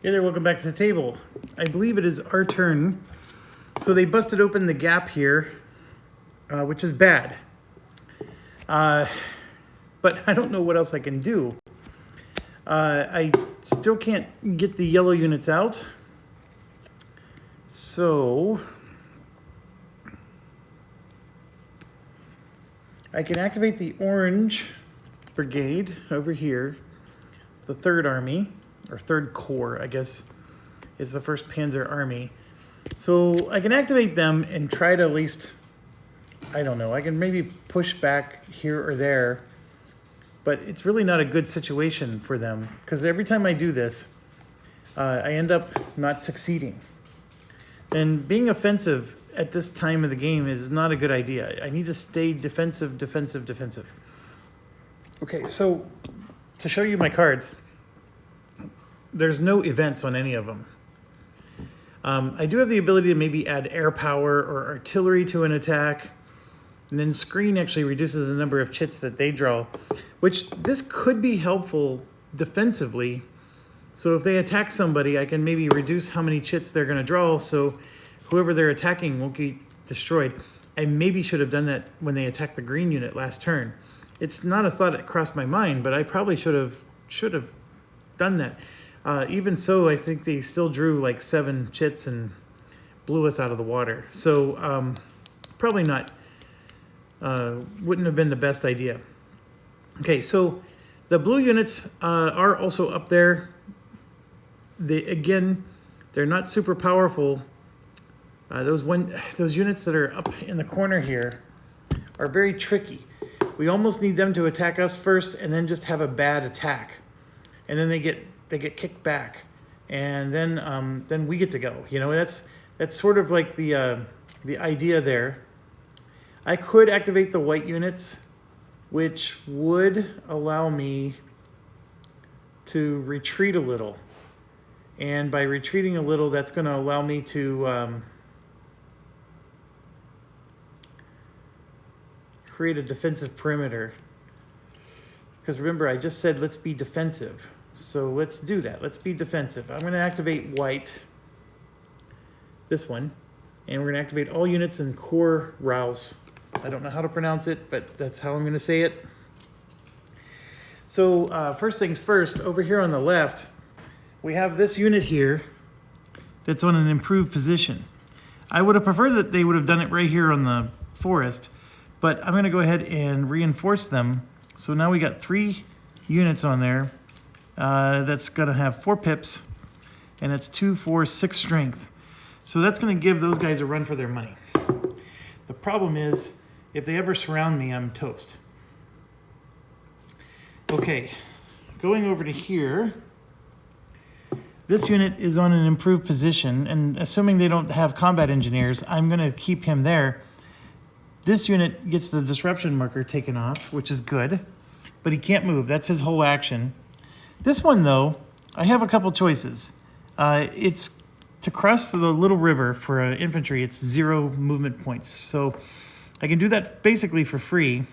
Hey there, welcome back to the table. I believe it is our turn. So they busted open the gap here, which is bad. But I don't know what else I can do. I still can't get the yellow units out. So I can activate the orange brigade over here, the 3rd Army, or 3rd Corps, I guess, is the 1st Panzer Army. So I can activate them and try to at least, I don't know, I can maybe push back here or there, but it's really not a good situation for them because every time I do this, I end up not succeeding. And being offensive at this time of the game is not a good idea. I need to stay defensive, defensive, defensive. Okay, so to show you my cards, there's no events on any of them. I do have the ability to maybe add air power or artillery to an attack. And then screen actually reduces the number of chits that they draw, which this could be helpful defensively. So if they attack somebody, I can maybe reduce how many chits they're going to draw so whoever they're attacking won't get destroyed. I maybe should have done that when they attacked the green unit last turn. It's not a thought that crossed my mind, but I probably should have done that. Even so, I think they still drew like 7 chits and blew us out of the water. So probably not, wouldn't have been the best idea. Okay, so the blue units are also up there. Again, they're not super powerful. Those units that are up in the corner here are very tricky. We almost need them to attack us first and then just have a bad attack. And then they get kicked back, and then we get to go. You know, that's sort of like the idea there. I could activate the white units, which would allow me to retreat a little, and by retreating a little, that's going to allow me to create a defensive perimeter. Because remember, I just said let's be defensive. So let's do that. Let's be defensive. I'm going to activate white, this one, and we're going to activate all units in Corps Rouse. I don't know how to pronounce it, but that's how I'm going to say it. So first things first, over here on the left, we have this unit here that's on an improved position. I would have preferred that they would have done it right here on the forest, but I'm going to go ahead and reinforce them. So now we got 3 units on there. That's going to have 4 pips, and it's 2, 4, 6 strength. So that's going to give those guys a run for their money. The problem is, if they ever surround me, I'm toast. Okay, going over to here, this unit is on an improved position, and assuming they don't have combat engineers, I'm going to keep him there. This unit gets the disruption marker taken off, which is good, but he can't move. That's his whole action. This one, though, I have a couple choices. It's to cross the little river for infantry, it's 0 movement points. So I can do that basically for free.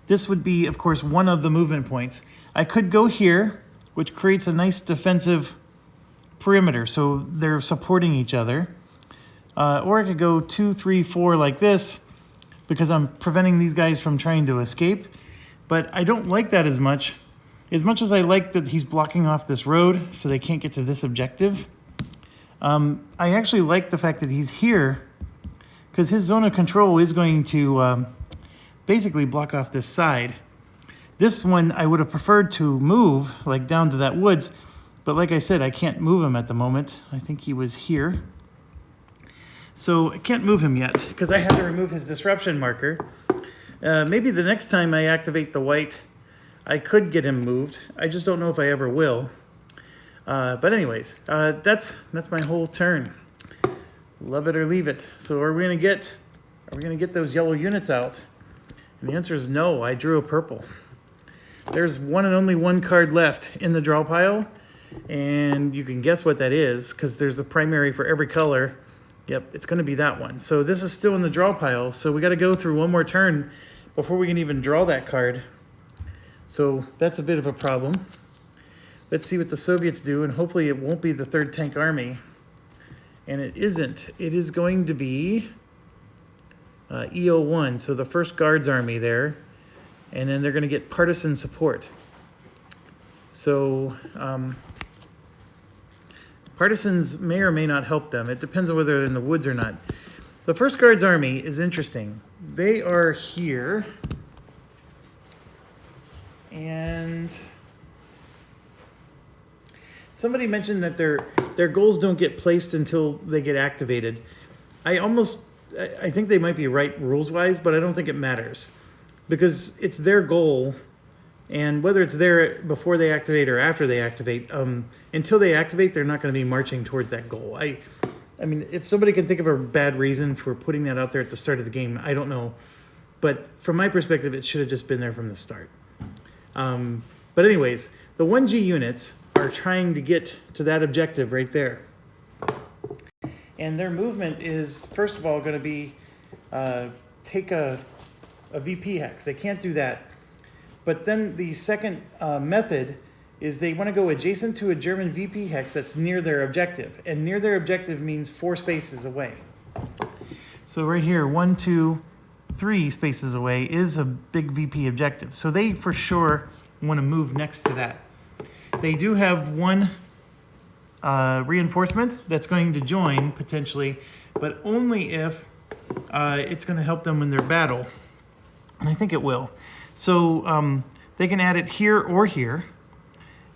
This would be, of course, one of the movement points. I could go here, which creates a nice defensive perimeter, so they're supporting each other. Or I could go 2, 3, 4 like this, because I'm preventing these guys from trying to escape. But I don't like that as much as I like that he's blocking off this road so they can't get to this objective. I actually like the fact that he's here because his zone of control is going to basically block off this side. This one I would have preferred to move like down to that woods, but like I said, I can't move him at the moment. I think he was here. So I can't move him yet because I had to remove his disruption marker. Maybe the next time I activate the white, I could get him moved. I just don't know if I ever will. But anyways, that's my whole turn. Love it or leave it. So are we gonna get those yellow units out? And the answer is no. I drew a purple. There's one and only one card left in the draw pile, and you can guess what that is because there's the primary for every color. Yep, it's gonna be that one. So this is still in the draw pile. So we got to go through one more turn before we can even draw that card. So that's a bit of a problem. Let's see what the Soviets do, and hopefully it won't be the 3rd Tank Army. And it isn't. It is going to be EO1, so the 1st Guards Army there. And then they're going to get partisan support. So partisans may or may not help them. It depends on whether they're in the woods or not. The 1st Guards Army is interesting. They are here. And somebody mentioned that their goals don't get placed until they get activated. I think they might be right rules-wise, but I don't think it matters. Because it's their goal, and whether it's there before they activate or after they activate, until they activate, they're not going to be marching towards that goal. I mean, if somebody can think of a bad reason for putting that out there at the start of the game, I don't know. But from my perspective, it should have just been there from the start. But anyways, the 1G units are trying to get to that objective right there. And their movement is, first of all, going to be take a VP hex. They can't do that. But then the second method is they want to go adjacent to a German VP hex that's near their objective. And near their objective means 4 spaces away. So right here, 1, 2, 3 spaces away is a big VP objective. So they for sure want to move next to that. They do have one reinforcement that's going to join potentially, but only if it's going to help them in their battle. And I think it will. So they can add it here or here.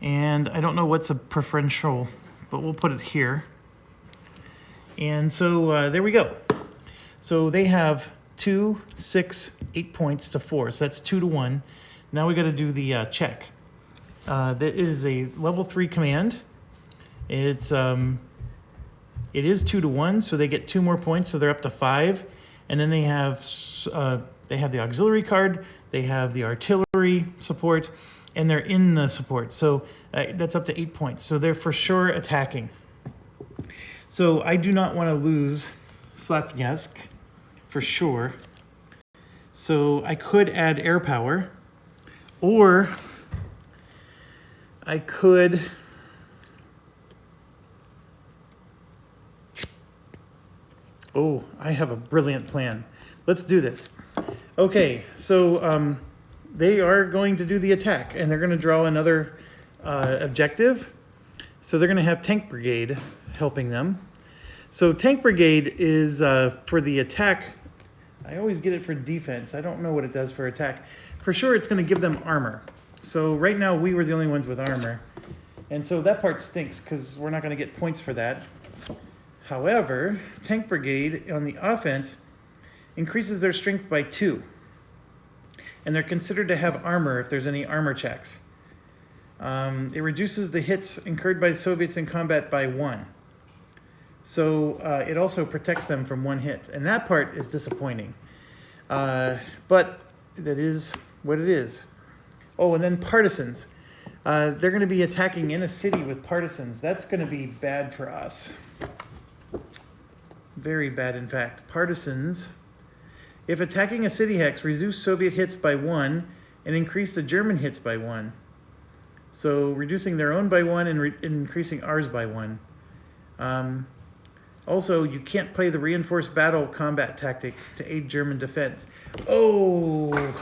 And I don't know what's a preferential, but we'll put it here. And so there we go. So they have 2, 6, 8 points to 4. So that's 2 to 1. Now we got to do the check. That is a level 3 command. It is 2 to 1, so they get 2 more points, so they're up to 5. And then they have the auxiliary card, they have the artillery support, and they're in the support. So that's up to 8 points. So they're for sure attacking. So I do not want to lose Slavyansk for sure. So I could add air power, or I could I have a brilliant plan. Let's do this. Okay, so they are going to do the attack, and they're going to draw another objective. So they're going to have Tank Brigade helping them. So Tank Brigade is for the attack. I always get it for defense. I don't know what it does for attack. For sure, it's going to give them armor. So right now, we were the only ones with armor. And so that part stinks because we're not going to get points for that. However, Tank Brigade on the offense increases their strength by 2. And they're considered to have armor if there's any armor checks. It reduces the hits incurred by the Soviets in combat by 1. So it also protects them from 1 hit. And that part is disappointing. But that is what it is. Oh, and then partisans. They're going to be attacking in a city with partisans. That's going to be bad for us. Very bad, in fact. Partisans. If attacking a city hex, reduce Soviet hits by 1 and increase the German hits by 1. So reducing their own by 1 and increasing ours by 1. Also, you can't play the reinforced battle combat tactic to aid German defense. Oh,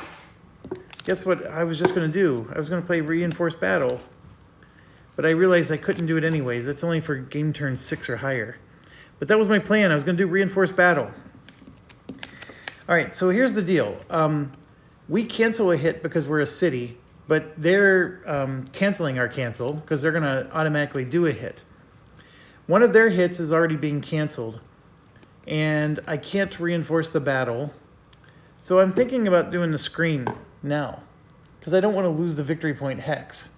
guess what I was just going to do? I was going to play reinforced battle, but I realized I couldn't do it anyways. That's only for game turn 6 or higher. But that was my plan. I was going to do reinforced battle. All right, so here's the deal. We cancel a hit because we're a city, but they're canceling our cancel because they're going to automatically do a hit. One of their hits is already being canceled, and I can't reinforce the battle. So I'm thinking about doing the screen now because I don't want to lose the victory point hex.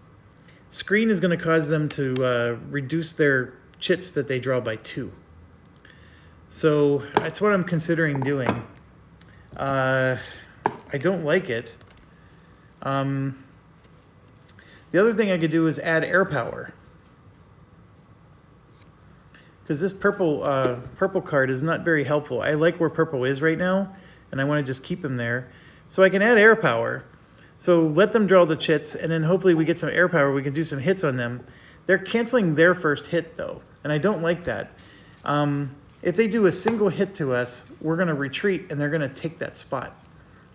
Screen is going to cause them to reduce their chits that they draw by 2. So that's what I'm considering doing. I don't like it. The other thing I could do is add air power. Because this purple card is not very helpful. I like where purple is right now, and I want to just keep him there. So I can add air power, So let them draw the chits, and then hopefully we get some air power. We can do some hits on them. They're canceling their first hit, though, and I don't like that. If they do a single hit to us, we're going to retreat, and they're going to take that spot.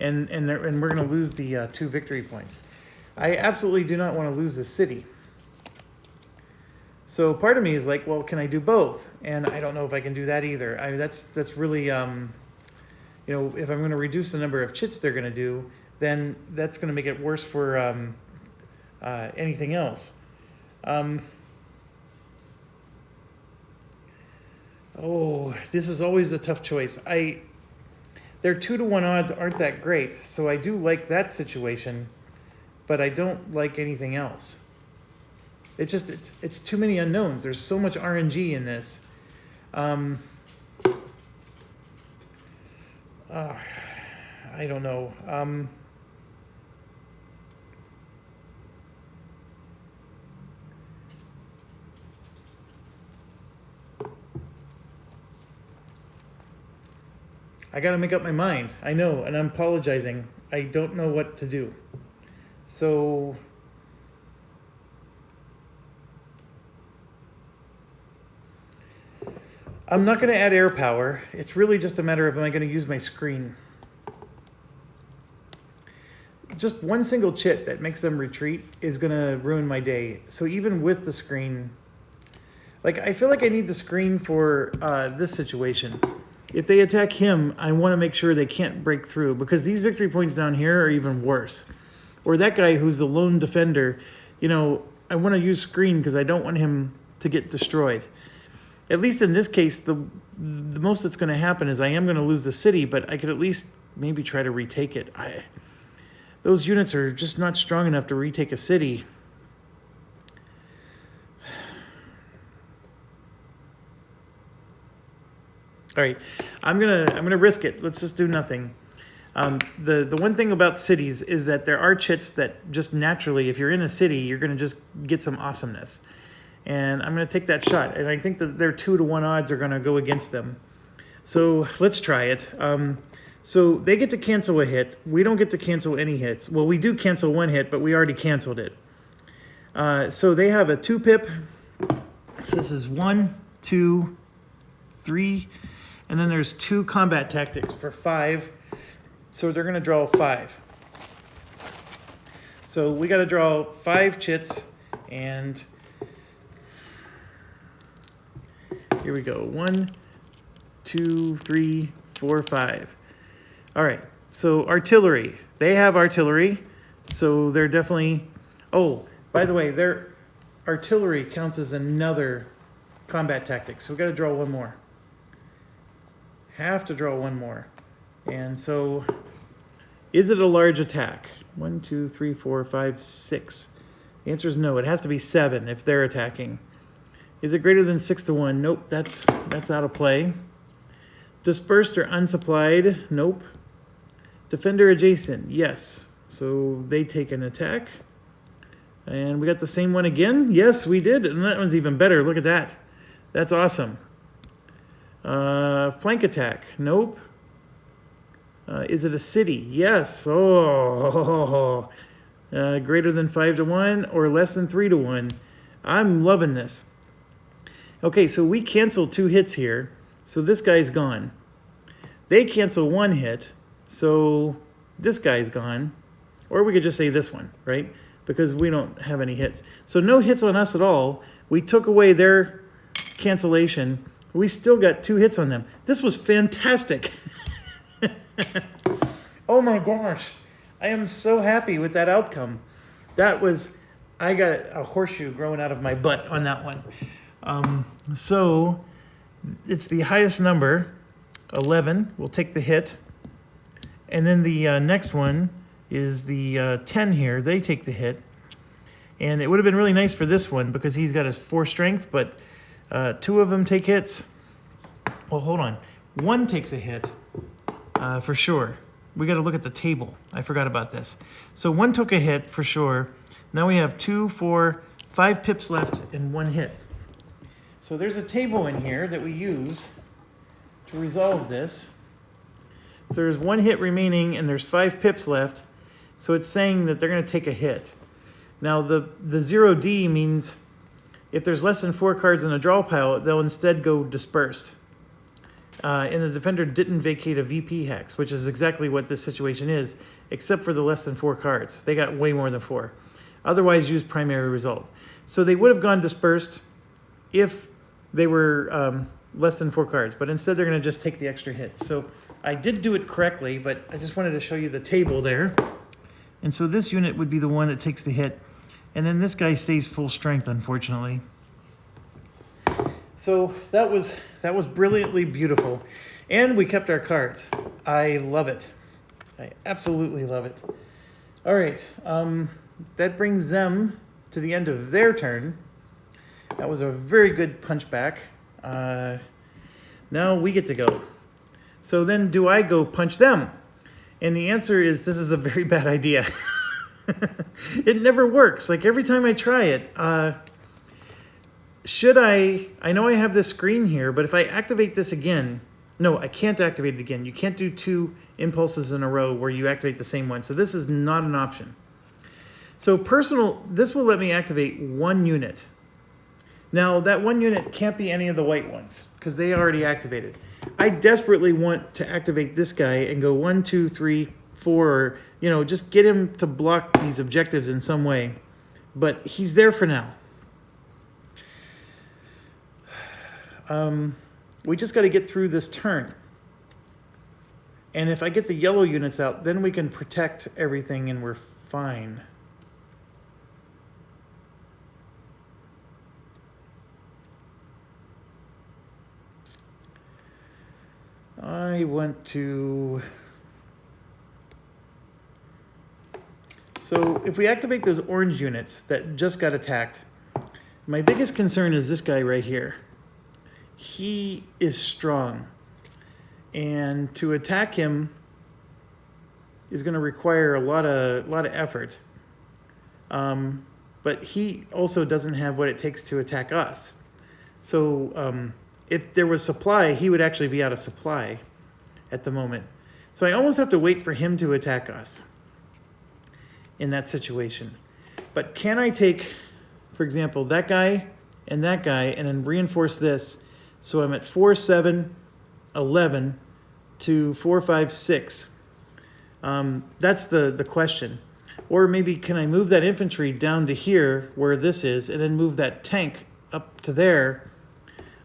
And we're going to lose the 2 victory points. I absolutely do not want to lose the city. So part of me is like, well, can I do both? And I don't know if I can do that either. That's really, if I'm going to reduce the number of chits they're going to do, then that's going to make it worse for anything else. This is always a tough choice. Their 2-to-1 odds aren't that great, so I do like that situation, but I don't like anything else. It's too many unknowns. There's so much RNG in this. I don't know. I got to make up my mind. I know, and I'm apologizing. I don't know what to do. So I'm not going to add air power. It's really just a matter of, am I going to use my screen? Just one single chit that makes them retreat is going to ruin my day. So even with the screen, like, I feel like I need the screen for this situation. If they attack him, I want to make sure they can't break through, because these victory points down here are even worse. Or that guy who's the lone defender, I want to use screen because I don't want him to get destroyed. At least in this case, the most that's going to happen is I am going to lose the city, but I could at least maybe try to retake it. Those units are just not strong enough to retake a city. All right, I'm gonna risk it. Let's just do nothing. The one thing about cities is that there are chits that just naturally, if you're in a city, you're gonna just get some awesomeness. And I'm gonna take that shot. And I think that their 2-to-1 odds are gonna go against them. So let's try it. So they get to cancel a hit. We don't get to cancel any hits. Well, we do cancel 1 hit, but we already canceled it. So they have a 2-pip. So this is 1, 2, 3. And then there's 2 combat tactics for 5. So they're going to draw 5. So we got to draw 5 chits. And here we go. 1, 2, 3, 4, 5. All right. So artillery. They have artillery. So they're definitely... Oh, by the way, their artillery counts as another combat tactic. So we got to draw 1 more. Have to draw 1 more. And so, is it a large attack? 1, 2, 3, 4, 5, 6. The answer is no. It has to be 7 if they're attacking. Is it greater than 6-to-1? Nope, that's out of play. Dispersed or unsupplied? Nope. Defender adjacent? Yes. So they take an attack. And we got the same one again? Yes, we did. And that one's even better. Look at that. That's awesome. Flank attack? Nope. Is it a city? Yes. Oh, greater than 5-to-1 or less than 3-to-1. I'm loving this. Okay, so we canceled 2 hits here, so this guy's gone. They cancel 1 hit, so this guy's gone. Or we could just say this one, right? Because we don't have any hits. So no hits on us at all. We took away their cancellation. We still got 2 hits on them. This was fantastic. Oh my gosh. I am so happy with that outcome. I got a horseshoe growing out of my butt on that one. So it's the highest number, 11. We'll take the hit. And then the next one is the 10 here. They take the hit. And it would have been really nice for this one because he's got his 4 strength, but 2 of them take hits. Well, hold on. 1 takes a hit for sure. We got to look at the table. I forgot about this. So 1 took a hit for sure. Now we have 2, 4, 5 pips left and 1 hit. So there's a table in here that we use to resolve this. So there's 1 hit remaining and there's 5 pips left. So it's saying that they're going to take a hit. Now the 0D means if there's less than 4 cards in a draw pile, they'll instead go dispersed. And the defender didn't vacate a VP hex, which is exactly what this situation is, except for the less than 4 cards. They got way more than 4. Otherwise, use primary result. So they would have gone dispersed if they were less than 4 cards, but instead they're going to just take the extra hit. So I did do it correctly, but I just wanted to show you the table there. And so this unit would be the one that takes the hit, and then this guy stays full strength, unfortunately. So that was brilliantly beautiful, and we kept our cards. I love it. I absolutely love it. All right, that brings them to the end of their turn. That was a very good punchback. Now we get to go. So then do I go punch them? And the answer is this is a very bad idea. It never works. Like every time I try it, should I know I have this screen here, but if I activate this again, no, I can't activate it again. You can't do 2 impulses in a row where you activate the same one. So this is not an option. So this will let me activate 1 unit. Now that 1 unit can't be any of the white ones because they already activated. I desperately want to activate this guy and go 1, 2, 3, 4, or, you know, just get him to block these objectives in some way. But he's there for now. We just got to get through this turn. And if I get the yellow units out, then we can protect everything and we're fine. I want to... So if we activate those orange units that just got attacked, my biggest concern is this guy right here. He is strong, and to attack him is going to require a lot of effort. But he also doesn't have what it takes to attack us. So if there was supply, he would actually be out of supply at the moment. So I almost have to wait for him to attack us in that situation. But can I take, for example, that guy and then reinforce this? So I'm at 4, 7, 11 to 4, 5, 6. That's the question. Or maybe can I move that infantry down to here where this is and then move that tank up to there?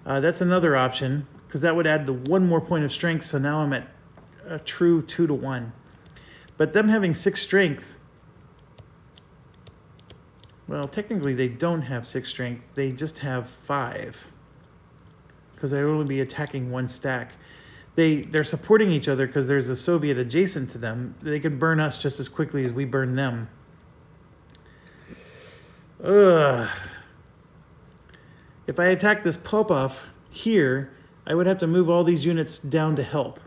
That's another option because that would add the 1 more point of strength. So now I'm at a true 2 to 1. But them having 6 strength, well, technically they don't have 6 strength. They just have 5. Because they would only be attacking 1 stack. They're supporting each other because there's a Soviet adjacent to them. They could burn us just as quickly as we burn them. Ugh. If I attack this Popov here, I would have to move all these units down to help,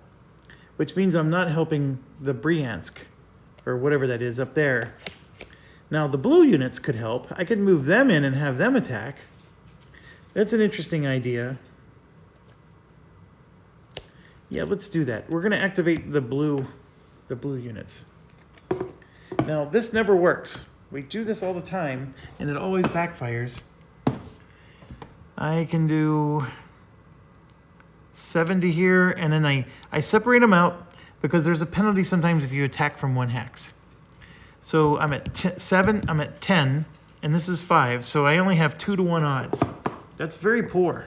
which means I'm not helping the Bryansk, or whatever that is up there. Now the blue units could help. I could move them in and have them attack. That's an interesting idea. Yeah, let's do that. We're going to activate the blue units. Now, this never works. We do this all the time, and it always backfires. I can do 70 here, and then I separate them out because there's a penalty sometimes if you attack from 1 hex. So I'm at 7, I'm at 10, and this is 5, so I only have 2 to 1 odds. That's very poor.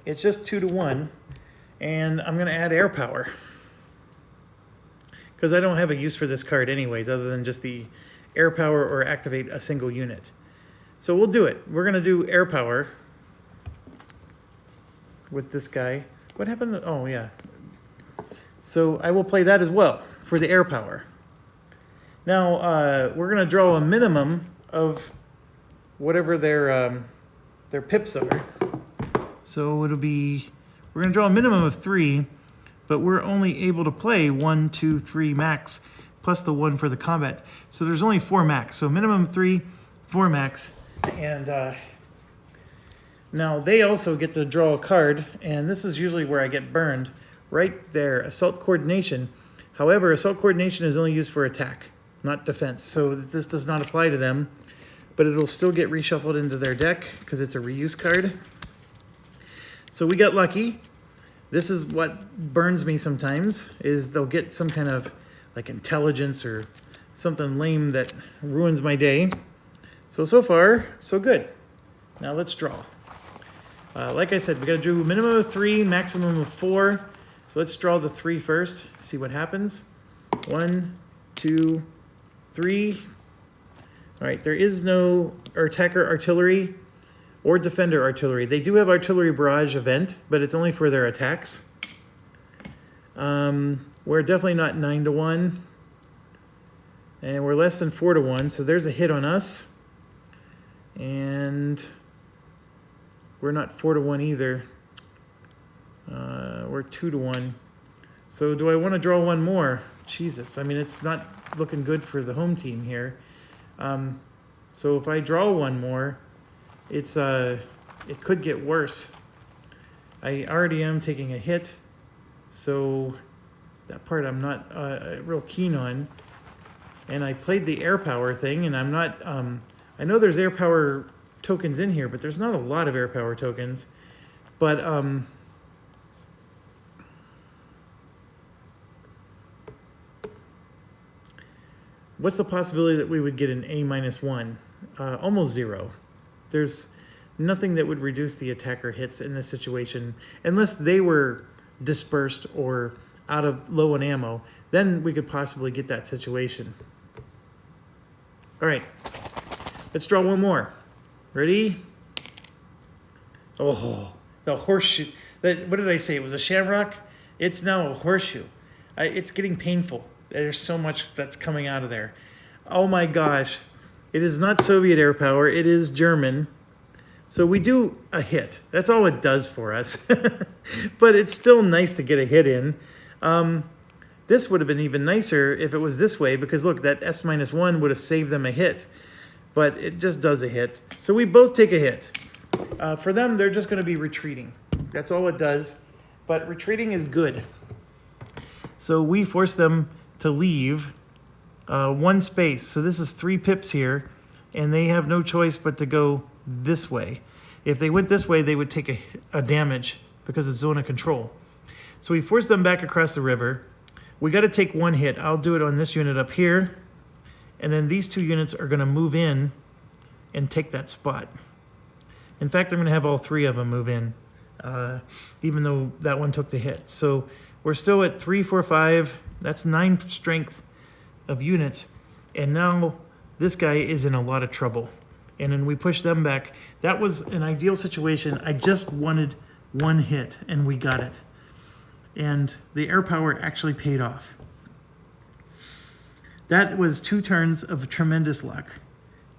It's just 2 to 1, and I'm going to add air power because I don't have a use for this card anyways other than just the air power or activate a single unit. So we'll do it. We're going to do air power with this guy. What happened? Oh, yeah. So I will play that as well for the air power. Now, we're going to draw a minimum of whatever their pips are. So it'll be, we're going to draw a minimum of 3, but we're only able to play 1, 2, 3 max, plus the 1 for the combat. So there's only 4 max. So minimum 3, 4 max. And now they also get to draw a card, and this is usually where I get burned. right there, assault coordination. However, assault coordination is only used for attack, not defense. So this does not apply to them, but it'll still get reshuffled into their deck because it's a reuse card. So we got lucky. This is what burns me sometimes, is they'll get some kind of like intelligence or something lame that ruins my day. So far, so good. Now let's draw. Like I said, we got to do a minimum of 3, maximum of 4. So let's draw the 3 first, see what happens. 1, 2, 3. All right, there is no attacker artillery or defender artillery. They do have artillery barrage event, but it's only for their attacks. We're definitely not 9-1. And we're less than 4-1, so there's a hit on us. And we're not 4-1 either. We're 2-1. So do I want to draw one more? Jesus, I mean, it's not looking good for the home team here. So if I draw one more, it could get worse. I already am taking a hit, so that part I'm not real keen on. And I played the air power thing, and I'm not, I know there's air power tokens in here, but there's not a lot of air power tokens. But what's the possibility that we would get an A-1? Almost 0. There's nothing that would reduce the attacker hits in this situation, unless they were dispersed or out of low on ammo. Then we could possibly get that situation. All right, let's draw one more. Ready? Oh, the horseshoe. What did I say? It was a shamrock? It's now a horseshoe. It's getting painful. There's so much that's coming out of there. Oh my gosh. It is not Soviet air power. It is German. So we do a hit. That's all it does for us. But it's still nice to get a hit in. This would have been even nicer if it was this way, because look, that S-1 would have saved them a hit. But it just does a hit. So we both take a hit. For them, they're just going to be retreating. That's all it does. But retreating is good. So we force them to leave 1 space. So this is 3 pips here, and they have no choice but to go this way. If they went this way, they would take a damage because it's zone of control. So we force them back across the river. We got to take 1 hit. I'll do it on this unit up here. And then these 2 units are going to move in and take that spot. In fact, I'm going to have all 3 of them move in, even though that one took the hit. So we're still at 3, 4, 5. That's 9 strength of units. And now this guy is in a lot of trouble. And then we push them back. That was an ideal situation. I just wanted 1 hit, and we got it. And the air power actually paid off. That was 2 turns of tremendous luck.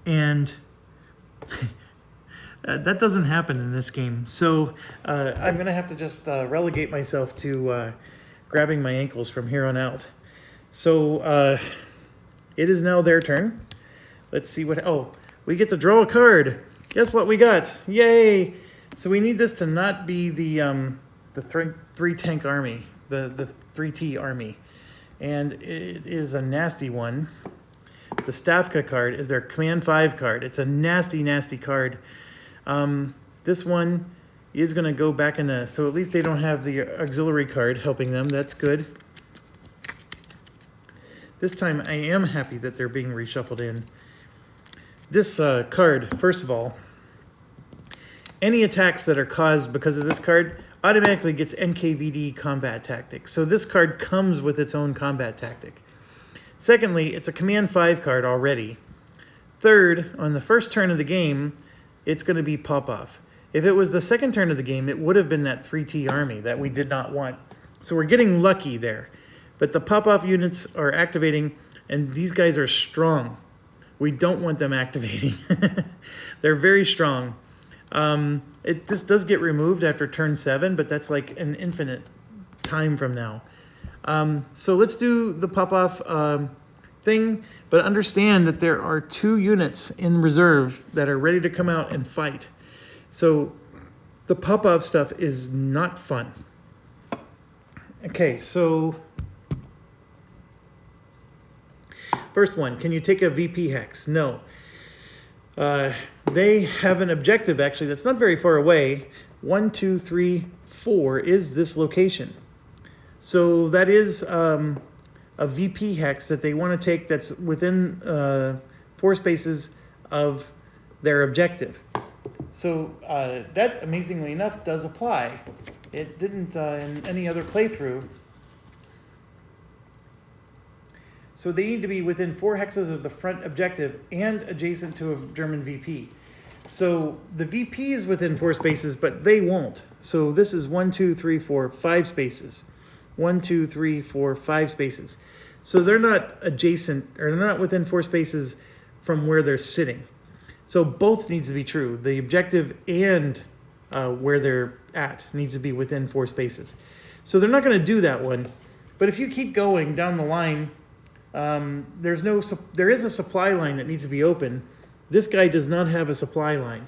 And that doesn't happen in this game. So I'm going to have to just relegate myself to grabbing my ankles from here on out. So it is now their turn. Let's see what... Oh, we get to draw a card. Guess what we got? Yay! So we need this to not be the 3 tank army, the 3T army. And it is a nasty one. The Stavka card is their Command 5 card. It's a nasty, nasty card. This one is going to go back in the... So at least they don't have the auxiliary card helping them. That's good. This time I am happy that they're being reshuffled in. This card, first of all, any attacks that are caused because of this card automatically gets NKVD combat tactic. So this card comes with its own combat tactic. Secondly, it's a Command 5 card already. Third, on the first turn of the game, it's going to be pop-off. If it was the second turn of the game, it would have been that 3T army that we did not want. So we're getting lucky there. But the pop-off units are activating, and these guys are strong. We don't want them activating. They're very strong. This does get removed after turn 7, but that's like an infinite time from now. So let's do the pop-off thing, but understand that there are 2 units in reserve that are ready to come out and fight. So the pop-off stuff is not fun. Okay, so first one, can you take a VP hex? No. They have an objective actually that's not very far away. 1, 2, 3, 4 is this location. So that is a VP hex that they want to take that's within 4 spaces of their objective. So that, amazingly enough, does apply. It didn't in any other playthrough. So they need to be within 4 hexes of the front objective and adjacent to a German VP. So the VP is within 4 spaces, but they won't. So this is 1, 2, 3, 4, 5 spaces. 1, 2, 3, 4, 5 spaces. So they're not adjacent, or they're not within 4 spaces from where they're sitting. So both needs to be true. The objective and where they're at needs to be within 4 spaces. So they're not going to do that one. But if you keep going down the line, there is a supply line that needs to be open. This guy does not have a supply line.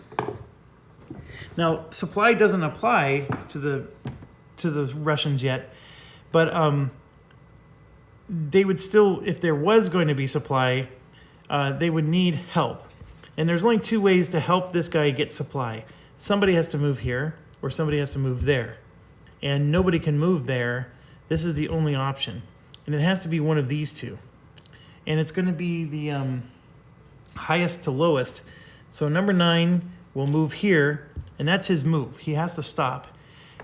Now, supply doesn't apply to the Russians yet, but they would still, if there was going to be supply, they would need help. And there's only 2 ways to help this guy get supply. Somebody has to move here, or somebody has to move there. And nobody can move there. This is the only option. And it has to be one of these 2. And it's going to be the highest to lowest. So number 9 will move here, and that's his move. He has to stop.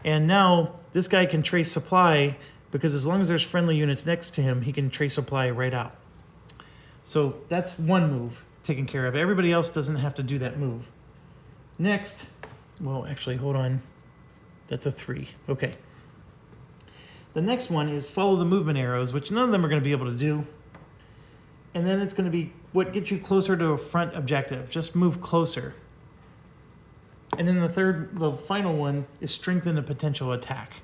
And now this guy can trace supply, because as long as there's friendly units next to him, he can trace supply right out. So that's one move taken care of. Everybody else doesn't have to do that move. Next, well, actually, hold on. That's a 3. Okay. The next one is follow the movement arrows, which none of them are going to be able to do. And then it's going to be what gets you closer to a front objective. Just move closer. And then the final one is strengthen a potential attack.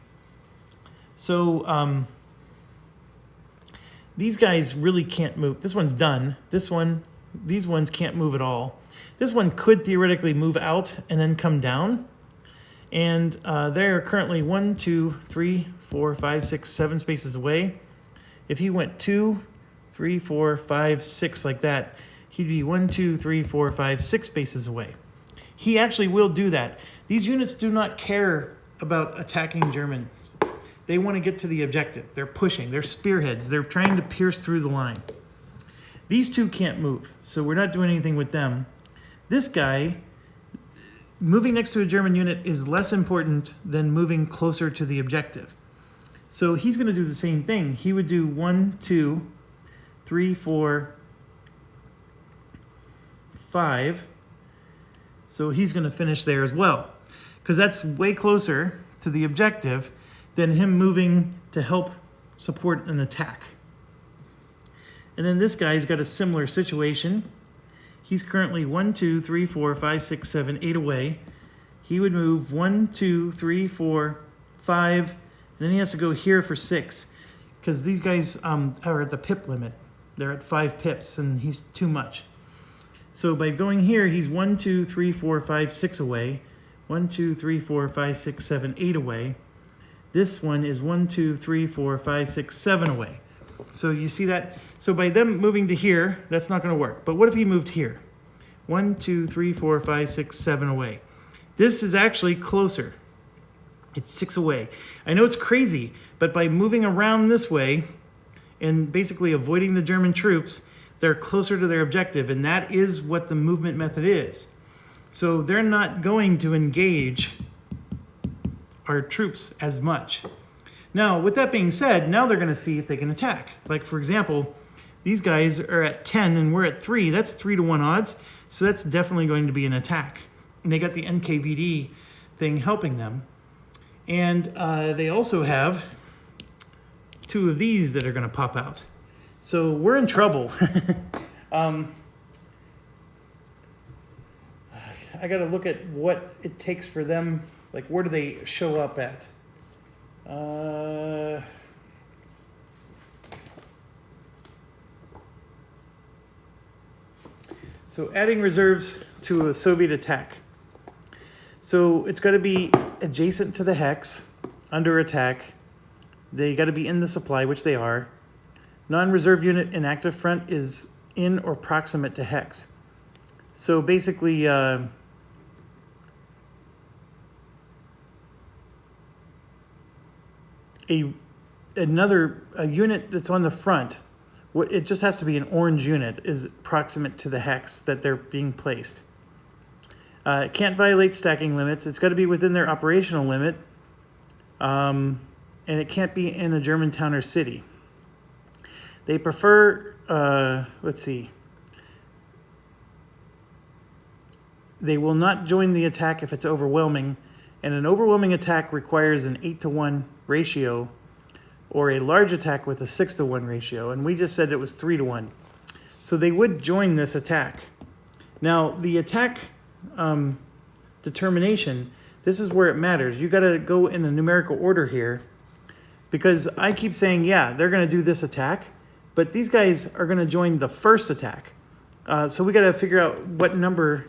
So these guys really can't move. This one's done. These ones can't move at all. This one could theoretically move out and then come down. And they're currently 1, 2, 3, 4, 5, 6, 7 spaces away. If he went 2, 3, 4, 5, 6 like that, he'd be 1, 2, 3, 4, 5, 6 spaces away. He actually will do that. These units do not care about attacking Germans. They want to get to the objective. They're pushing. They're spearheads. They're trying to pierce through the line. These 2 can't move, so we're not doing anything with them. This guy, moving next to a German unit is less important than moving closer to the objective. So he's going to do the same thing. He would do 1, 2, 3, 4, 5. So he's going to finish there as well, because that's way closer to the objective than him moving to help support an attack. And then this guy's got a similar situation. He's currently 1, 2, 3, 4, 5, 6, 7, 8 away. He would move 1, 2, 3, 4, 5, and then he has to go here for 6, because these guys are at the pip limit. They're at 5 pips, and he's too much. So by going here, he's 1, 2, 3, 4, 5, 6 away. 1, 2, 3, 4, 5, 6, 7, 8 away. This one is 1, 2, 3, 4, 5, 6, 7 away. So you see that? So by them moving to here, that's not going to work. But what if he moved here? 1, 2, 3, 4, 5, 6, 7 away. This is actually closer. It's 6 away. I know it's crazy, but by moving around this way and basically avoiding the German troops, they're closer to their objective, and that is what the movement method is. So they're not going to engage our troops as much. Now, with that being said, now they're going to see if they can attack. Like, for example, these guys are at 10 and we're at 3. That's 3 to 1 odds. So that's definitely going to be an attack. And they got the NKVD thing helping them. And they also have 2 of these that are going to pop out. So we're in trouble. I got to look at what it takes for them. Like, where do they show up at? So adding reserves to a Soviet attack. So it's got to be adjacent to the hex, under attack, They got to be in the supply, which they are. Non-reserve unit in active front is in or proximate to hex. So basically, a unit that's on the front, it just has to be an orange unit, is proximate to the hex that they're being placed. It can't violate stacking limits. It's got to be within their operational limit. And it can't be in a German town or city. They prefer, let's see. They will not join the attack if it's overwhelming, and an overwhelming attack requires an 8-to-1 ratio, or a large attack with a 6-to-1 ratio, and we just said it was 3-to-1. So they would join this attack. Now, the attack determination, this is where it matters. You got to go in a numerical order here, because I keep saying, yeah, they're going to do this attack, but these guys are going to join the first attack. So we got to figure out what number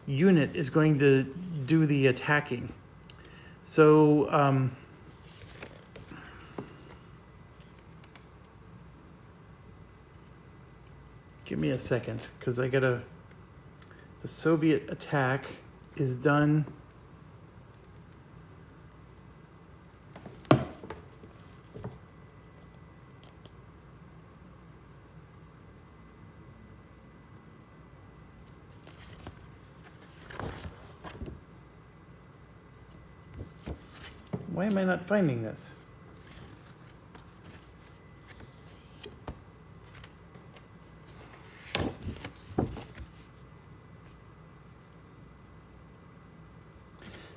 unit is going to do the attacking. So give me a second, because I gotta, the Soviet attack is done. Why am I not finding this?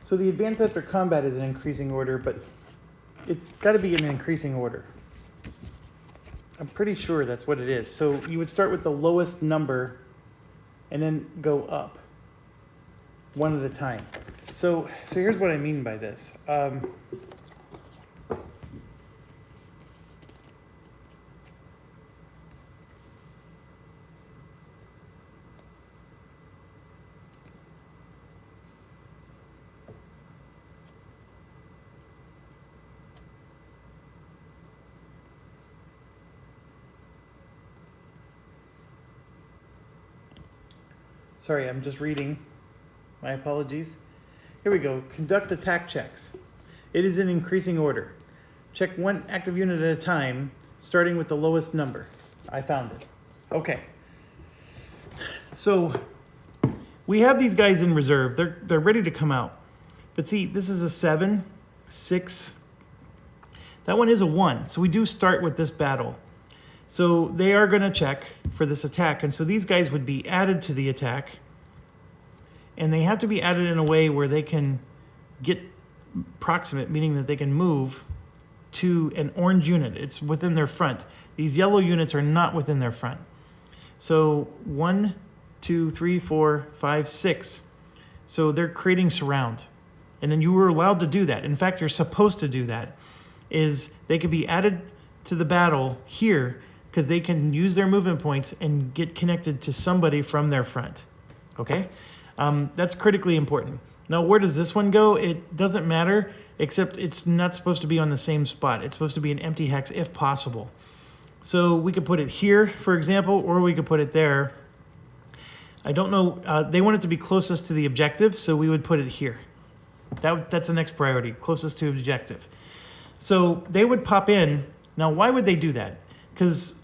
So the advance after combat is in increasing order, but it's got to be in increasing order. I'm pretty sure that's what it is. So you would start with the lowest number and then go up one at a time. So here's what I mean by this. Sorry, I'm just reading. My apologies. Here we go. Conduct attack checks. It is in increasing order. Check one active unit at a time, starting with the lowest number. I found it. Okay. So we have these guys in reserve. They're ready to come out. But see, this is a 7, 6. That one is a 1. So we do start with this battle. So they are going to check for this attack. And so these guys would be added to the attack. And they have to be added in a way where they can get proximate, meaning that they can move to an orange unit. It's within their front. These yellow units are not within their front. So 1, 2, 3, 4, 5, 6. So they're creating surround. And then you were allowed to do that. In fact, you're supposed to do that. Is they could be added to the battle here because they can use their movement points and get connected to somebody from their front. Okay? That's critically important. Now, where does this one go? It doesn't matter, except it's not supposed to be on the same spot. It's supposed to be an empty hex if possible. So we could put it here, for example, or we could put it there. I don't know. They want it to be closest to the objective, so we would put it here. That's the next priority, closest to objective. So they would pop in. Now, why would they do that? Because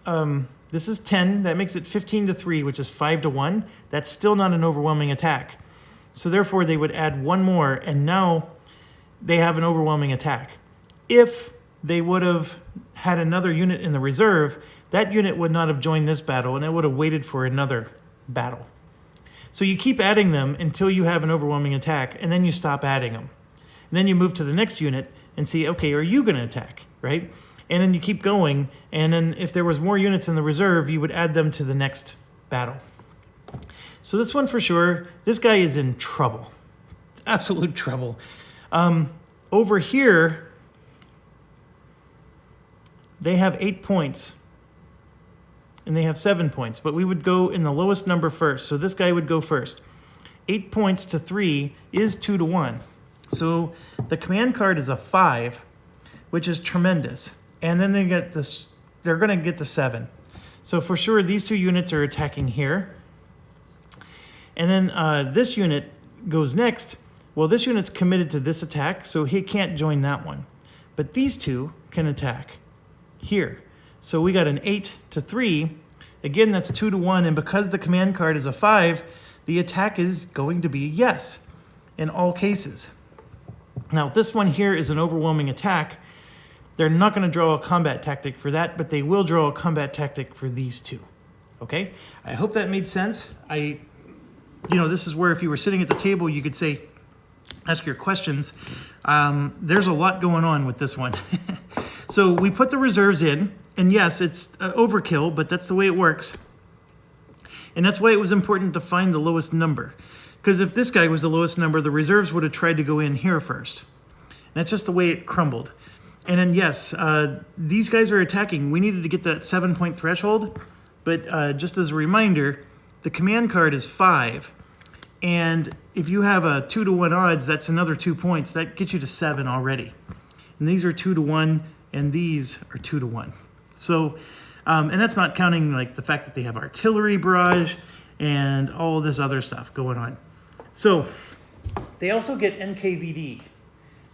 this is 10. That makes it 15-3, which is 5-1. That's still not an overwhelming attack. So therefore, they would add one more, and now they have an overwhelming attack. If they would have had another unit in the reserve, that unit would not have joined this battle, and it would have waited for another battle. So you keep adding them until you have an overwhelming attack, and then you stop adding them. And then you move to the next unit and see, okay, are you going to attack, right? And then you keep going, and then if there was more units in the reserve, you would add them to the next battle. So this one for sure, this guy is in trouble. Absolute trouble. Over here, they have 8 points, and they have 7 points, but we would go in the lowest number first. So this guy would go first. 8 points to 3 is 2-1. So the command card is a 5, which is tremendous. and then they get this, they're going to get to 7. So for sure, these 2 units are attacking here. And then this unit goes next. Well, this unit's committed to this attack, so he can't join that one. But these 2 can attack here. So we got an 8 to 3. Again, that's 2 to 1, and because the command card is a 5, the attack is going to be yes in all cases. Now, this one here is an overwhelming attack. They're not going to draw a combat tactic for that, but they will draw a combat tactic for these 2. Okay? I hope that made sense. This is where if you were sitting at the table, you could say, ask your questions. There's a lot going on with this one. So we put the reserves in, and yes, it's overkill, but that's the way it works. And that's why it was important to find the lowest number. Because if this guy was the lowest number, the reserves would have tried to go in here first. And that's just the way it crumbled. And then yes, these guys are attacking. We needed to get that 7-point threshold, but just as a reminder, the command card is 5. And if you have a 2 to 1 odds, that's another 2 points. That gets you to 7 already. And these are 2 to 1, and these are 2 to 1. So, and that's not counting like the fact that they have artillery barrage and all this other stuff going on. So they also get NKVD.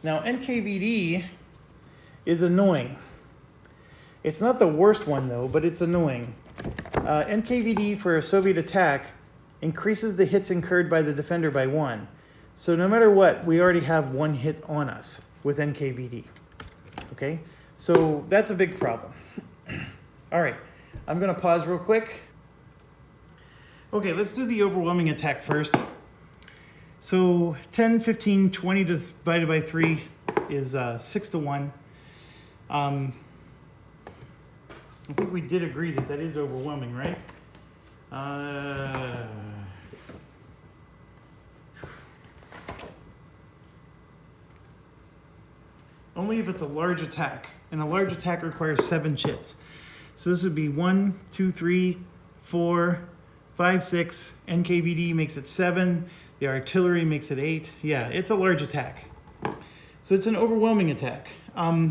Now NKVD is annoying. It's not the worst one though, but it's annoying. NKVD for a Soviet attack increases the hits incurred by the defender by 1. So no matter what, we already have 1 hit on us with NKVD. Okay, so that's a big problem. All right, I'm gonna pause real quick. Okay, let's do the overwhelming attack first. So 10, 15, 20 divided by 3 is 6 to 1. I think we did agree that that is overwhelming, right? Only if it's a large attack, and a large attack requires 7 chits. So this would be 1, 2, 3, 4, 5, 6. NKVD makes it 7. The artillery makes it 8. Yeah, it's a large attack. So it's an overwhelming attack.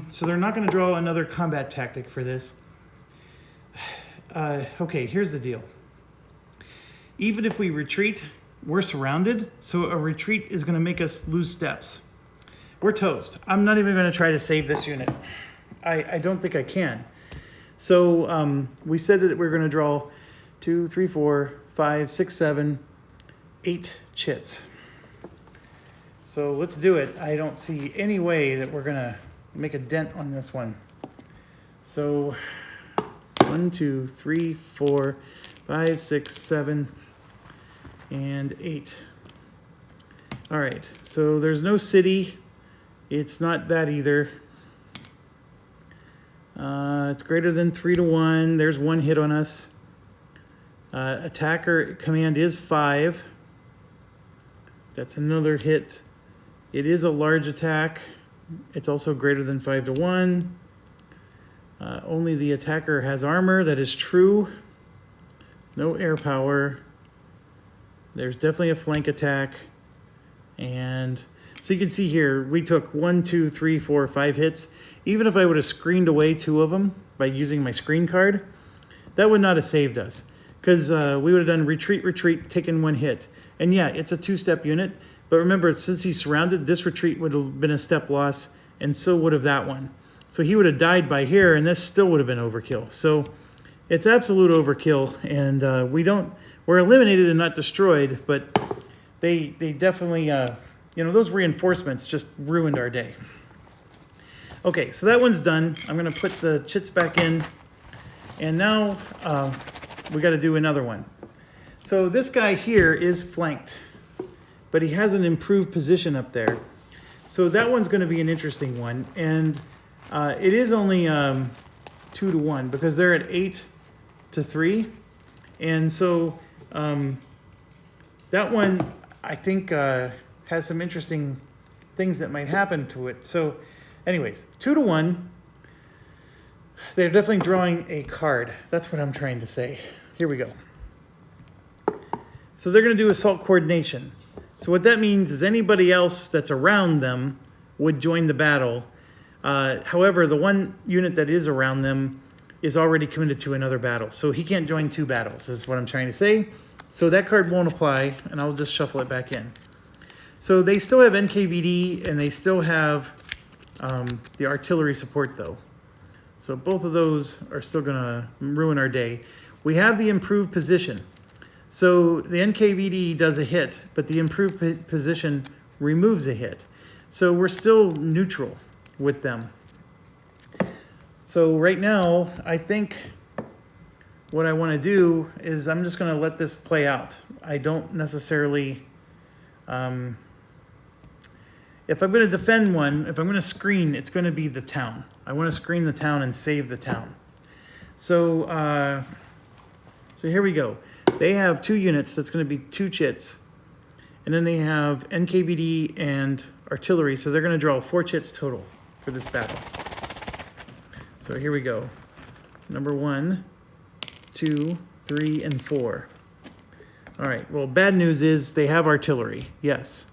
So they're not going to draw another combat tactic for this. Okay, here's the deal. Even if we retreat, we're surrounded. So a retreat is going to make us lose steps. We're toast. I'm not even going to try to save this unit. I don't think I can. So we said that we're going to draw 2, 3, 4, 5, 6, 7, 8 chits. So let's do it. I don't see any way that we're going to make a dent on this one. So 1, 2, 3, 4, 5, 6, 7, and 8. All right, so there's no city. It's not that either. It's greater than 3 to 1. There's 1 hit on us. Attacker command is 5. That's another hit. It is a large attack. It's also greater than 5 to 1. Only the attacker has armor. That is true. No air power. There's definitely a flank attack. And so you can see here, we took 1, 2, 3, 4, 5 hits. Even if I would have screened away 2 of them by using my screen card, that would not have saved us. Because we would have done retreat, retreat, taken 1 hit. And yeah, it's a 2-step unit. But remember, since he's surrounded, this retreat would have been a step loss, and so would have that one. So he would have died by here, and this still would have been overkill. So it's absolute overkill, and we're eliminated and not destroyed, but they definitely, those reinforcements just ruined our day. Okay, so that one's done. I'm going to put the chits back in, and now we got to do another one. So this guy here is flanked, but he has an improved position up there. So that one's going to be an interesting one, and it is only 2 to 1 because they're at 8 to 3, and so that one I think has some interesting things that might happen to it. So anyways, 2 to 1, they're definitely drawing a card. That's what I'm trying to say. Here we go. So they're going to do assault coordination. So what that means is anybody else that's around them would join the battle. However, the one unit that is around them is already committed to another battle. So he can't join 2 battles, is what I'm trying to say. So that card won't apply, and I'll just shuffle it back in. So they still have NKVD, and they still have the artillery support, though. So both of those are still going to ruin our day. We have the improved position. So the NKVD does a hit, but the improved position removes a hit. So we're still neutral with them. So right now, I think what I want to do is I'm just going to let this play out. I don't necessarily... if I'm going to defend one, if I'm going to screen, it's going to be the town. I want to screen the town and save the town. So, so here we go. They have 2 units. That's going to be 2 chits. And then they have NKVD and artillery. So they're going to draw 4 chits total for this battle. So here we go. Number 1, 2, 3, and 4. All right. Well, bad news is they have artillery. Yes.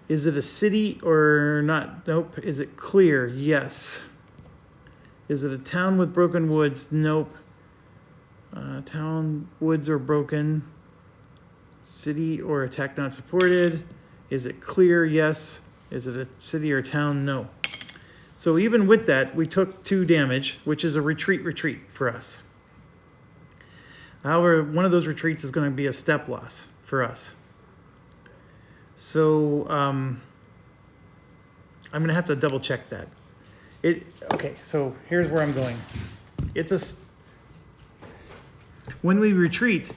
Is it a city or not? Nope. Is it clear? Yes. Is it a town with broken woods? Nope. Town, woods are broken. City or attack not supported. Is it clear? Yes. Is it a city or a town? No. So even with that, we took 2 damage, which is a retreat for us. However, one of those retreats is going to be a step loss for us. So I'm going to have to double check that. Okay, so here's where I'm going. When we retreat,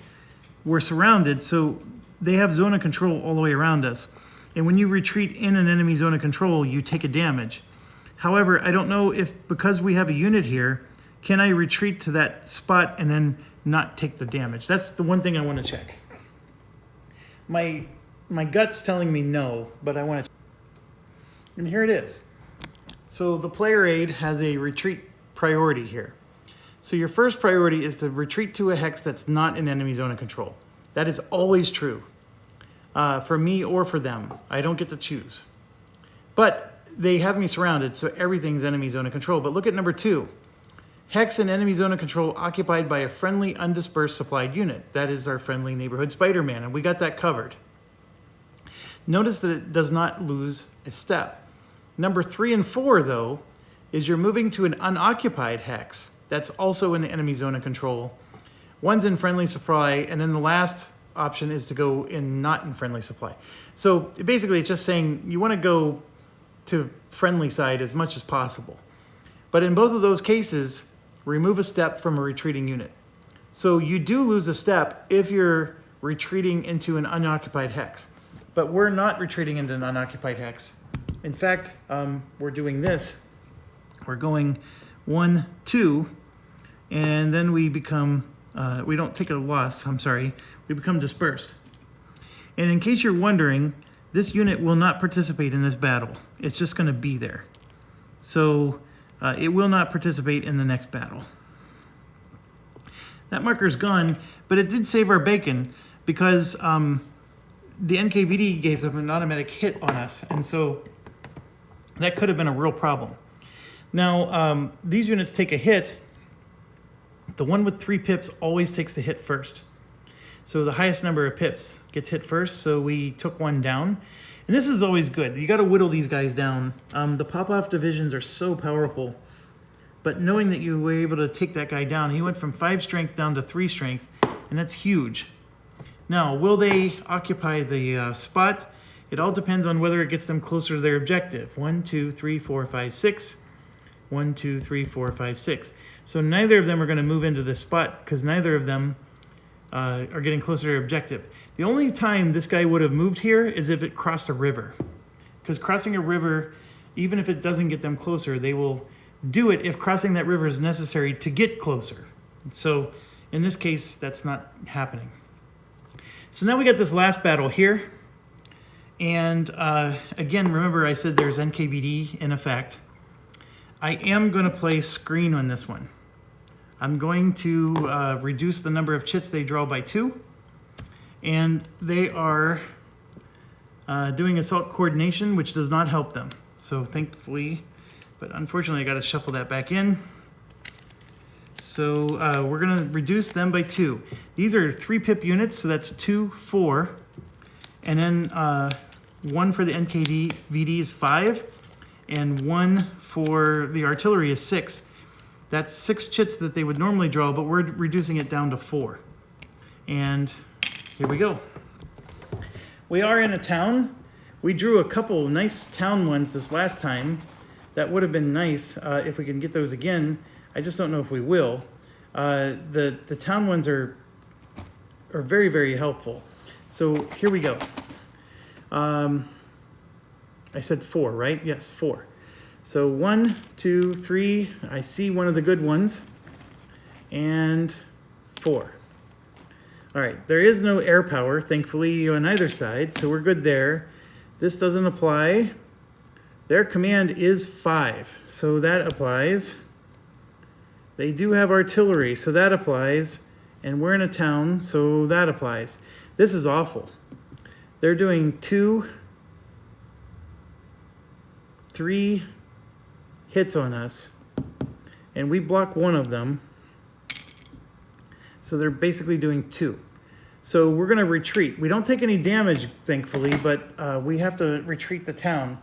we're surrounded, so they have zone of control all the way around us. And when you retreat in an enemy zone of control, you take a damage. However, I don't know if, because we have a unit here, can I retreat to that spot and then not take the damage? That's the one thing I want to check. My gut's telling me no, but I want to. And here it is. So the player aid has a retreat priority here. So your first priority is to retreat to a hex that's not in enemy zone of control. That is always true for me or for them. I don't get to choose. But they have me surrounded, so everything's enemy zone of control. But look at number 2. Hex and enemy zone of control occupied by a friendly undispersed supplied unit. That is our friendly neighborhood Spider-Man, and we got that covered. Notice that it does not lose a step. Number 3 and 4, though, is you're moving to an unoccupied hex. That's also in the enemy zone of control. One's in friendly supply, and then the last option is to go in not in friendly supply. So basically, it's just saying you want to go to friendly side as much as possible. But in both of those cases, remove a step from a retreating unit. So you do lose a step if you're retreating into an unoccupied hex. But we're not retreating into an unoccupied hex. In fact, we're doing this. We're going 1, 2, and then we become, we don't take a loss, I'm sorry, we become dispersed. And in case you're wondering, this unit will not participate in this battle. It's just going to be there. So it will not participate in the next battle. That marker's gone, but it did save our bacon because the NKVD gave them an automatic hit on us, and so that could have been a real problem. Now, these units take a hit. The one with 3 pips always takes the hit first. So the highest number of pips gets hit first, so we took 1 down. And this is always good. You got to whittle these guys down. The pop-off divisions are so powerful, but knowing that you were able to take that guy down, he went from 5 strength down to 3 strength, and that's huge. Now, will they occupy the spot? It all depends on whether it gets them closer to their objective. 1, 2, 3, 4, 5, 6. 1, 2, 3, 4, 5, 6. So neither of them are going to move into this spot because neither of them are getting closer to their objective. The only time this guy would have moved here is if it crossed a river. Because crossing a river, even if it doesn't get them closer, they will do it if crossing that river is necessary to get closer. So in this case, that's not happening. So now we got this last battle here. And again, remember I said there's NKVD in effect. I am going to play screen on this one. I'm going to reduce the number of chits they draw by 2. And they are doing assault coordination, which does not help them. So thankfully, But unfortunately, I got to shuffle that back in. So we're going to reduce them by 2. These are 3 pip units, so that's 2, 4. And then 1 for the NKVD is 5, and 1 for the artillery is 6. That's 6 chits that they would normally draw, but we're reducing it down to 4. And here we go. We are in a town. We drew a couple nice town ones this last time. That would have been nice if we can get those again. I just don't know if we will. The town ones are very, very helpful. So here we go. I said 4, right? Yes, 4. So 1, 2, 3. I see one of the good ones. And 4. All right, there is no air power, thankfully, on either side, so we're good there. This doesn't apply. Their command is 5, so that applies. They do have artillery, so that applies. And we're in a town, so that applies. This is awful. They're doing 2, 3 hits on us, and we block 1 of them. So they're basically doing 2. So we're going to retreat. We don't take any damage, thankfully, but we have to retreat the town.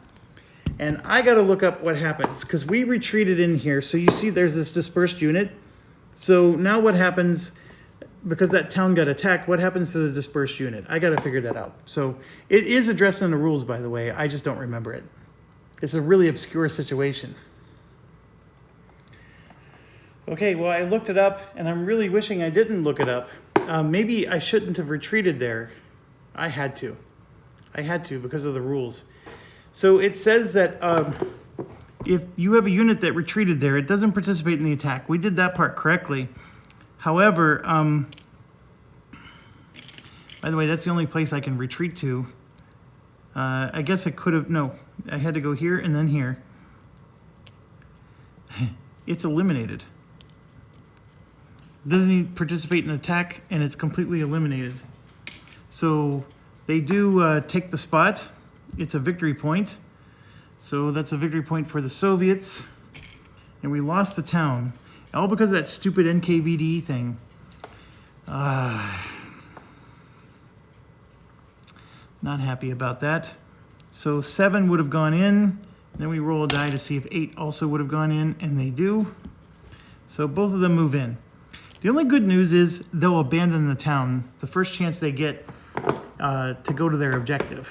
And I got to look up what happens, because we retreated in here. So you see there's this dispersed unit. So now what happens, because that town got attacked, what happens to the dispersed unit? I got to figure that out. So it is addressed in the rules, by the way. I just don't remember it. It's a really obscure situation. Okay, well, I looked it up, and I'm really wishing I didn't look it up. Maybe I shouldn't have retreated there. I had to. I had to because of the rules. So it says that if you have a unit that retreated there, it doesn't participate in the attack. We did that part correctly. However, by the way, that's the only place I can retreat to. I guess I could have, no, I had to go here and then here. It's eliminated. Doesn't even participate in attack, and it's completely eliminated. So they do take the spot. It's a victory point. So that's a victory point for the Soviets. And we lost the town. All because of that stupid NKVD thing. Not happy about that. So 7 would have gone in. Then we roll a die to see if 8 also would have gone in, and they do. So both of them move in. The only good news is they'll abandon the town the first chance they get to go to their objective.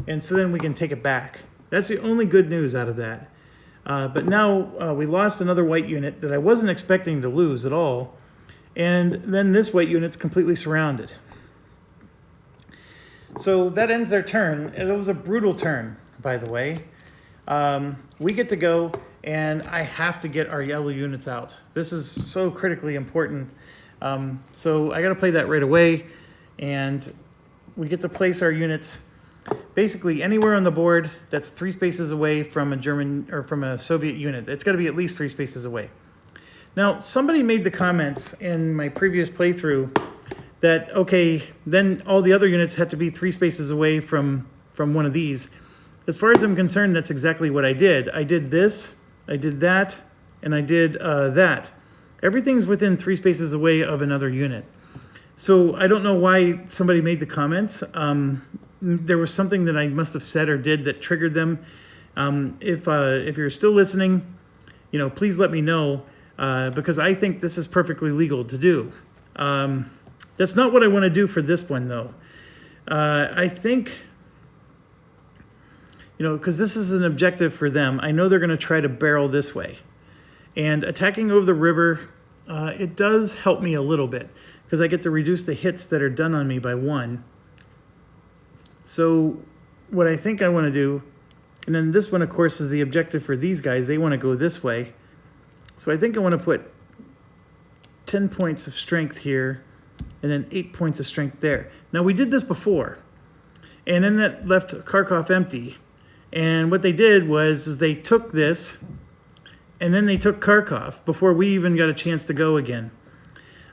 And so then we can take it back. That's the only good news out of that. But now we lost another white unit that I wasn't expecting to lose at all. And then this white unit's completely surrounded. So that ends their turn. It was a brutal turn, by the way. We get to go, and I have to get our yellow units out. This is so critically important. So I got to play that right away, and we get to place our units basically anywhere on the board that's 3 spaces away from a German or from a Soviet unit. It's got to be at least 3 spaces away. Now, somebody made the comments in my previous playthrough that, okay, then all the other units had to be 3 spaces away from one of these. As far as I'm concerned, that's exactly what I did. I did this, I did that, and I did that. Everything's within 3 spaces away of another unit. So I don't know why somebody made the comments. There was something that I must have said or did that triggered them. If you're still listening, please let me know, because I think this is perfectly legal to do. That's not what I want to do for this one, though. I think, because this is an objective for them, I know they're going to try to barrel this way. And attacking over the river, it does help me a little bit, because I get to reduce the hits that are done on me by 1. So what I think I want to do, and then this one, of course, is the objective for these guys. They want to go this way. So I think I want to put 10 points of strength here, and then 8 points of strength there. Now, we did this before, and then that left Kharkov empty. And what they did was they took this, and then they took Kharkov before we even got a chance to go again.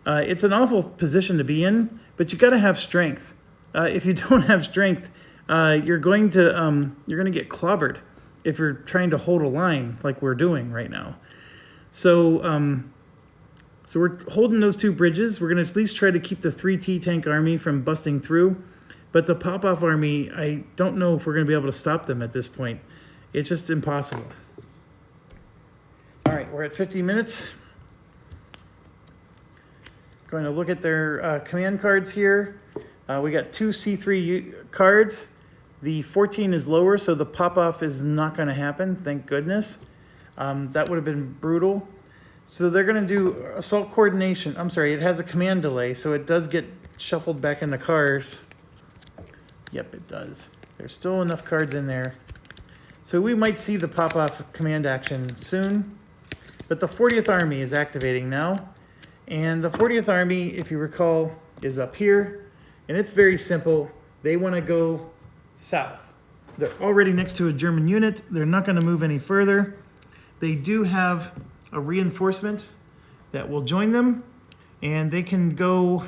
It's an awful position to be in, but you got to have strength. If you don't have strength, you're going to get clobbered. if you're trying to hold a line like we're doing right now. So, so we're holding those two bridges. We're going to at least try to keep the 3T tank army from busting through. But the pop-off army, I don't know if we're going to be able to stop them at this point. It's just impossible. All right, we're at 50 minutes. Going to look at their command cards here. We got two C3 cards. The 14 is lower, so the pop-off is not going to happen, thank goodness. That would have been brutal. So they're going to do assault coordination. I'm sorry, it has a command delay, so it does get shuffled back in the cars. Yep, it does. There's still enough cards in there. So we might see the pop-off command action soon. But the 40th Army is activating now. And the 40th Army, if you recall, is up here. And it's very simple. They want to go south. They're already next to a German unit. They're not going to move any further. They do have a reinforcement that will join them. And they can go,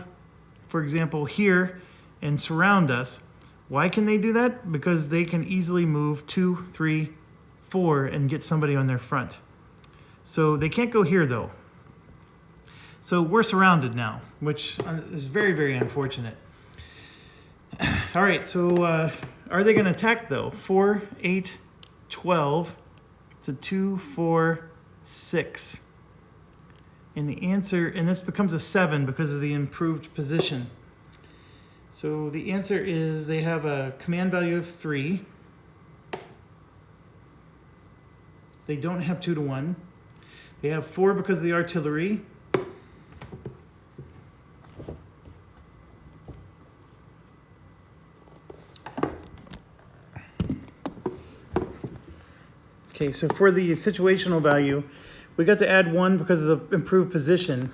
for example, here and surround us. Why can they do that? Because they can easily move 2, 3, 4 and get somebody on their front. So they can't go here though. So we're surrounded now, which is very, very unfortunate. All right, so are they going to attack though? 4, 8, 12 to 2, 4, 6. And the answer, and this becomes a 7 because of the improved position. So the answer is they have a command value of 3. They don't have 2 to 1. They have 4 because of the artillery. Okay, so for the situational value, we got to add 1 because of the improved position.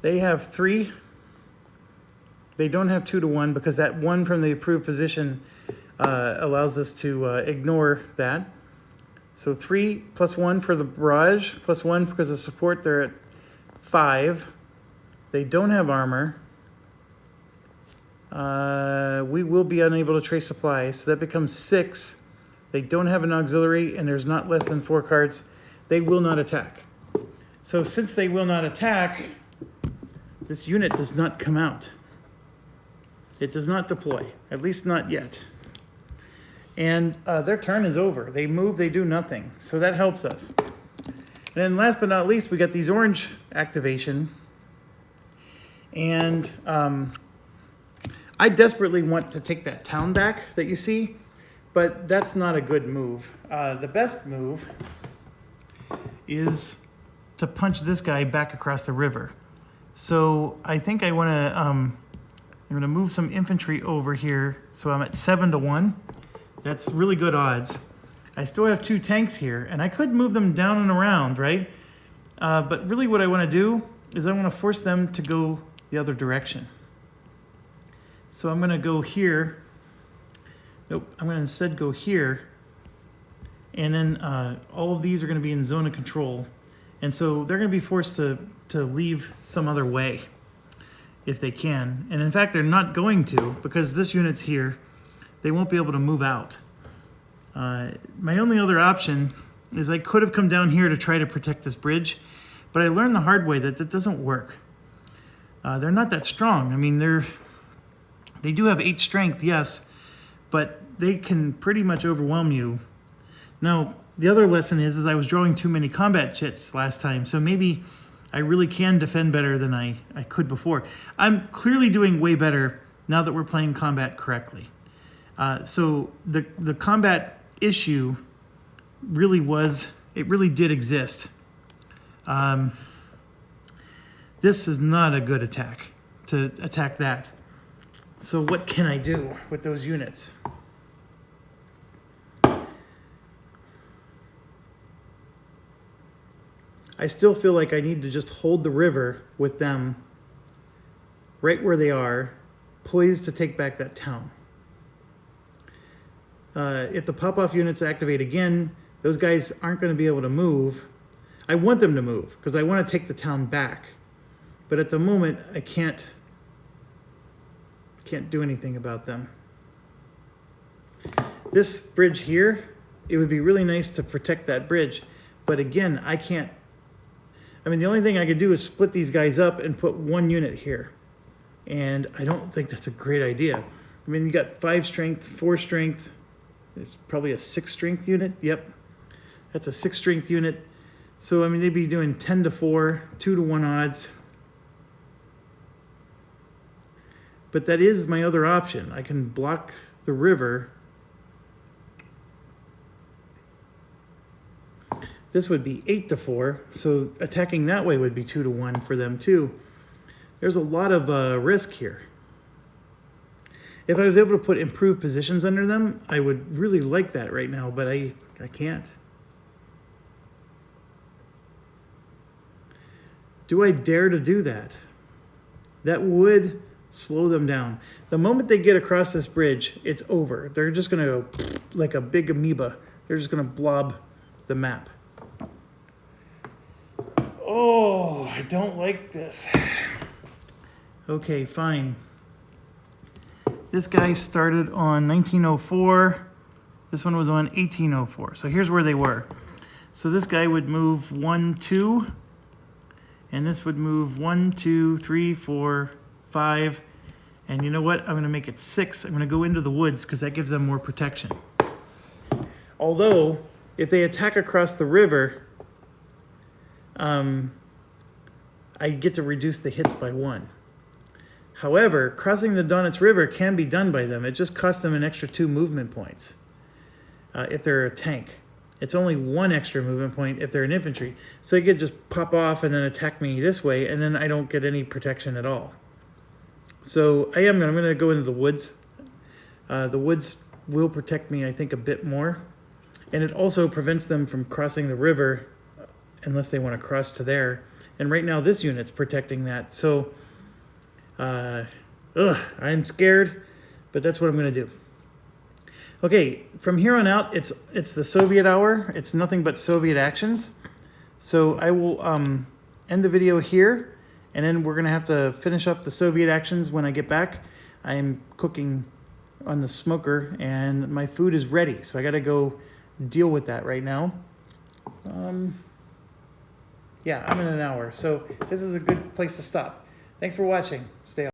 They have 3. They don't have 2 to 1 because that 1 from the approved position allows us to ignore that. So 3 plus 1 for the barrage, plus 1 because of support, they're at 5. They don't have armor. We will be unable to trace supplies, so that becomes 6. They don't have an auxiliary, and there's not less than 4 cards. They will not attack. So since they will not attack, this unit does not come out. It does not deploy, at least not yet. And their turn is over. They move, they do nothing. So that helps us. And then last but not least, we got these orange activation. And I desperately want to take that town back that you see, but that's not a good move. The best move is to punch this guy back across the river. So I think I want to, I'm going to move some infantry over here. So I'm at 7 to 1. That's really good odds. I still have 2 tanks here, and I could move them down and around, right? But really what I want to do is I want to force them to go the other direction. So I'm going to go here. Nope, I'm going to instead go here. And then all of these are going to be in zone of control. And so they're going to be forced to leave some other way if they can. And in fact, they're not going to, because this unit's here. They won't be able to move out. My only other option is I could have come down here to try to protect this bridge, but I learned the hard way that that doesn't work. They're not that strong. I mean, they do have 8 strength, yes, but they can pretty much overwhelm you. Now, the other lesson is I was drawing too many combat chits last time, so maybe I really can defend better than I could before. I'm clearly doing way better now that we're playing combat correctly. So the combat issue really did exist. This is not a good attack, to attack that. So what can I do with those units? I still feel like I need to just hold the river with them right where they are, poised to take back that town. If the pop-off units activate again, those guys aren't going to be able to move. I want them to move because I want to take the town back. But at the moment, I can't Can't do anything about them. This bridge here, it would be really nice to protect that bridge, but again, I can't. I mean, the only thing I could do is split these guys up and put one unit here, and I don't think that's a great idea. I mean, you got 5 strength, 4 strength. It's probably a 6 strength unit. Yep, that's a 6 strength unit. So I mean, they'd be doing 10-4, 2-1 odds. But that is my other option. I can block the river. This would be 8-4, so attacking that way would be 2-1 for them too. There's a lot of risk here. If I was able to put improved positions under them, I would really like that right now, but I can't. Do I dare to do that? That would slow them down. The moment they get across this bridge, it's over. They're just gonna go like a big amoeba. They're just gonna blob the map. Oh, I don't like this. Okay, fine. This guy started on 1904. This one was on 1804. So here's where they were. So this guy would move 1, 2, and this would move 1, 2, 3, 4, 5. And you know what? I'm going to make it 6. I'm going to go into the woods because that gives them more protection. Although, if they attack across the river, I get to reduce the hits by 1. However, crossing the Donets River can be done by them. It just costs them an extra 2 movement points if they're a tank. It's only 1 extra movement point if they're an infantry. So they could just pop off and then attack me this way, and then I don't get any protection at all. So I'm going to go into the woods. The woods will protect me, I think, a bit more. And it also prevents them from crossing the river unless they want to cross to there. And right now this unit's protecting that. So I'm scared, but that's what I'm going to do. Okay, from here on out, it's the Soviet hour. It's nothing but Soviet actions. So I will end the video here, and then we're going to have to finish up the Soviet actions when I get back. I'm cooking on the smoker, and my food is ready. So I got to go deal with that right now. Yeah, I'm in an hour. So this is a good place to stop. Thanks for watching. Stay on.